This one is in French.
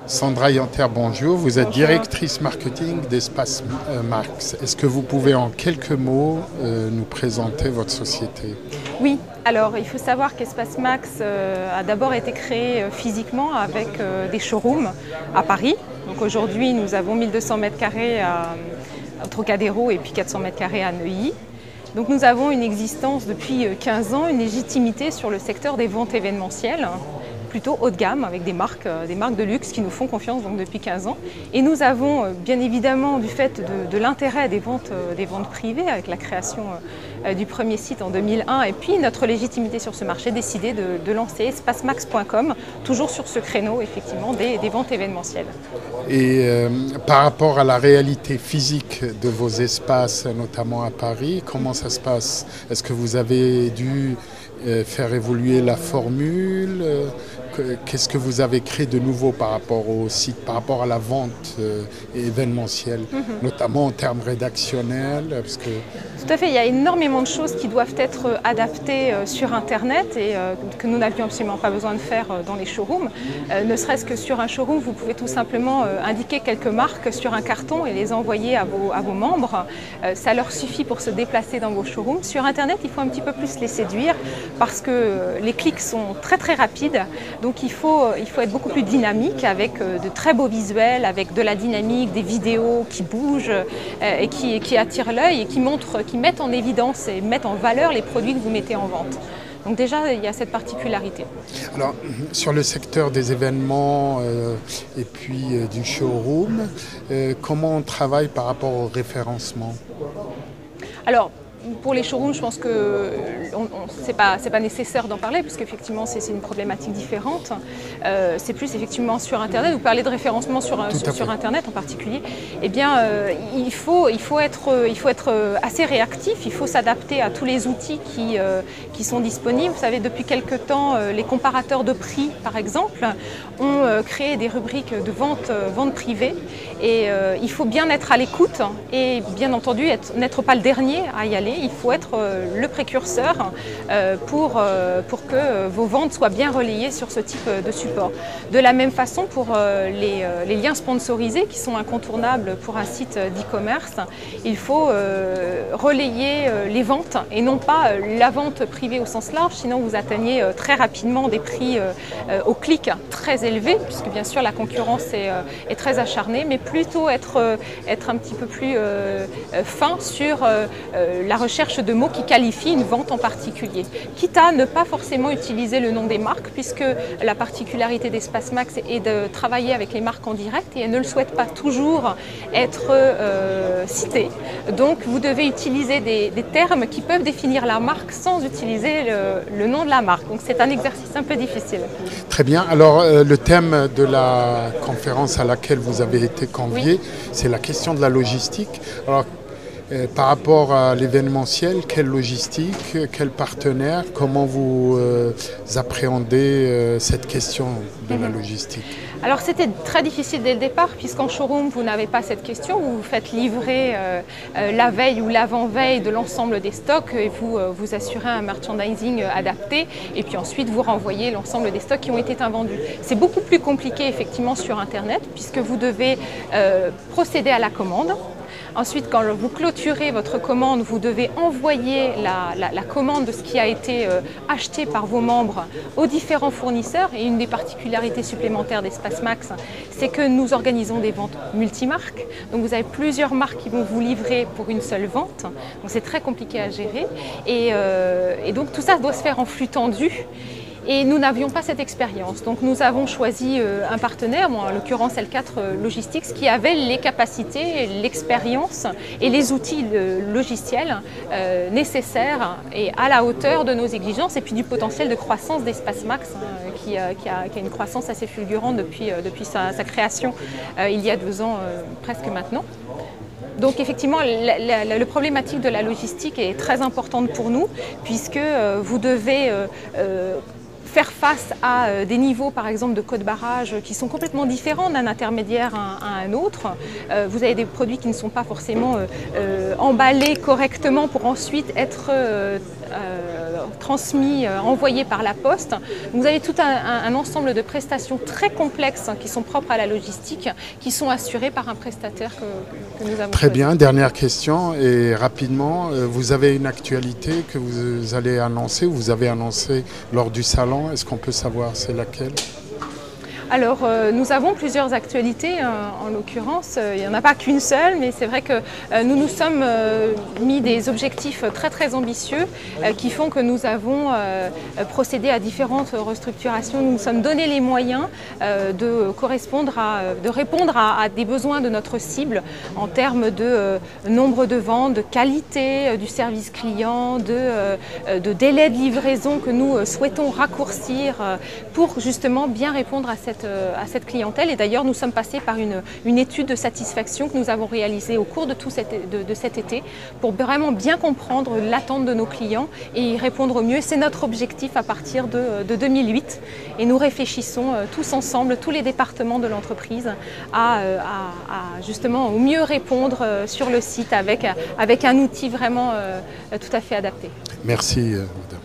Sandra Yanter, bonjour. Vous êtes Bonjour. directrice marketing d'Espace Max. Est-ce que vous pouvez en quelques mots nous présenter votre société? Oui, alors il faut savoir qu'Espace Max a d'abord été créé physiquement avec des showrooms à Paris. Donc aujourd'hui, nous avons 1200 m² au Trocadéro et puis 400 m² à Neuilly. Donc nous avons une existence depuis 15 ans, une légitimité sur le secteur des ventes événementielles, plutôt haut de gamme, avec des marques de luxe qui nous font confiance donc depuis 15 ans. Et nous avons bien évidemment, du fait de l'intérêt des ventes privées, avec la création du premier site en 2001, et puis notre légitimité sur ce marché, décidé de lancer espacemax.com, toujours sur ce créneau effectivement des ventes événementielles. Et par rapport à la réalité physique de vos espaces, notamment à Paris, comment ça se passe? Est-ce que vous avez dû faire évoluer la formule? Qu'est-ce que vous avez créé de nouveau par rapport au site, par rapport à la vente événementielle, notamment en termes rédactionnels? Tout à fait, il y a énormément de choses qui doivent être adaptées sur Internet et que nous n'avions absolument pas besoin de faire dans les showrooms. Ne serait-ce que sur un showroom, vous pouvez tout simplement indiquer quelques marques sur un carton et les envoyer à vos membres. Ça leur suffit pour se déplacer dans vos showrooms. Sur Internet, il faut un petit peu plus les séduire parce que les clics sont très très rapides. Donc il faut être beaucoup plus dynamique avec de très beaux visuels, avec de la dynamique, des vidéos qui bougent et qui attirent l'œil et qui mettent en évidence et mettent en valeur les produits que vous mettez en vente. Donc déjà, il y a cette particularité. Alors, sur le secteur des événements et puis du showroom, comment on travaille par rapport au référencement? Alors, pour les showrooms, je pense que c'est pas nécessaire d'en parler parce qu'effectivement c'est une problématique différente. C'est plus effectivement sur Internet. Vous parlez de référencement sur Internet en particulier. Eh bien, il faut être assez réactif. Il faut s'adapter à tous les outils qui sont disponibles. Vous savez, depuis quelque temps, les comparateurs de prix, par exemple, ont créé des rubriques de vente privée. Et il faut bien être à l'écoute et bien entendu n'être pas le dernier à y aller. Il faut être le précurseur pour que vos ventes soient bien relayées sur ce type de support. De la même façon pour les liens sponsorisés qui sont incontournables pour un site d'e-commerce, il faut relayer les ventes et non pas la vente privée au sens large, sinon vous atteignez très rapidement des prix au clic très élevés, puisque bien sûr la concurrence est très acharnée, mais plutôt être un petit peu plus fin sur la recherche de mots qui qualifient une vente en particulier. Quitte à ne pas forcément utiliser le nom des marques, puisque la particularité d'Espace Max est de travailler avec les marques en direct et elles ne le souhaitent pas toujours être citées. Donc vous devez utiliser des termes qui peuvent définir la marque sans utiliser le nom de la marque. Donc c'est un exercice un peu difficile. Très bien. Alors le thème de la conférence à laquelle vous avez été convié, oui, c'est la question de la logistique. Alors, par rapport à l'événementiel, quelle logistique, quel partenaire, comment vous appréhendez cette question de la logistique? Alors c'était très difficile dès le départ puisqu'en showroom vous n'avez pas cette question, vous vous faites livrer la veille ou l'avant-veille de l'ensemble des stocks et vous assurez un merchandising adapté et puis ensuite vous renvoyez l'ensemble des stocks qui ont été invendus. C'est beaucoup plus compliqué effectivement sur Internet puisque vous devez procéder à la commande. Ensuite, quand vous clôturez votre commande, vous devez envoyer la commande de ce qui a été acheté par vos membres aux différents fournisseurs. Et une des particularités supplémentaires d'Espace Max, c'est que nous organisons des ventes multimarques. Donc vous avez plusieurs marques qui vont vous livrer pour une seule vente. Donc c'est très compliqué à gérer. Et donc tout ça doit se faire en flux tendu. Et nous n'avions pas cette expérience. Donc nous avons choisi un partenaire, en l'occurrence L4 Logistics, qui avait les capacités, l'expérience et les outils logiciels nécessaires et à la hauteur de nos exigences et puis du potentiel de croissance d'Espace Max qui a une croissance assez fulgurante depuis sa création il y a 2 ans presque maintenant. Donc effectivement, la problématique de la logistique est très importante pour nous puisque vous devez faire face à des niveaux par exemple de code barrage qui sont complètement différents d'un intermédiaire à un autre. Vous avez des produits qui ne sont pas forcément emballés correctement pour ensuite être transmis, envoyés par la poste. Vous avez tout un ensemble de prestations très complexes qui sont propres à la logistique, qui sont assurées par un prestataire que nous avons Très choisi. bien, dernière question et rapidement, vous avez une actualité que vous allez annoncer, vous avez annoncé lors du salon, est-ce qu'on peut savoir c'est laquelle ? Alors, nous avons plusieurs actualités, en l'occurrence, il n'y en a pas qu'une seule, mais c'est vrai que nous nous sommes mis des objectifs très très ambitieux qui font que nous avons procédé à différentes restructurations. Nous nous sommes donné les moyens de répondre à des besoins de notre cible en termes de nombre de ventes, de qualité du service client, de délai de livraison que nous souhaitons raccourcir pour justement bien répondre à cette clientèle. Et d'ailleurs, nous sommes passés par une étude de satisfaction que nous avons réalisée au cours de cet été pour vraiment bien comprendre l'attente de nos clients et y répondre au mieux. C'est notre objectif à partir de 2008. Et nous réfléchissons tous ensemble, tous les départements de l'entreprise, à justement au mieux répondre sur le site avec un outil vraiment tout à fait adapté. Merci, madame.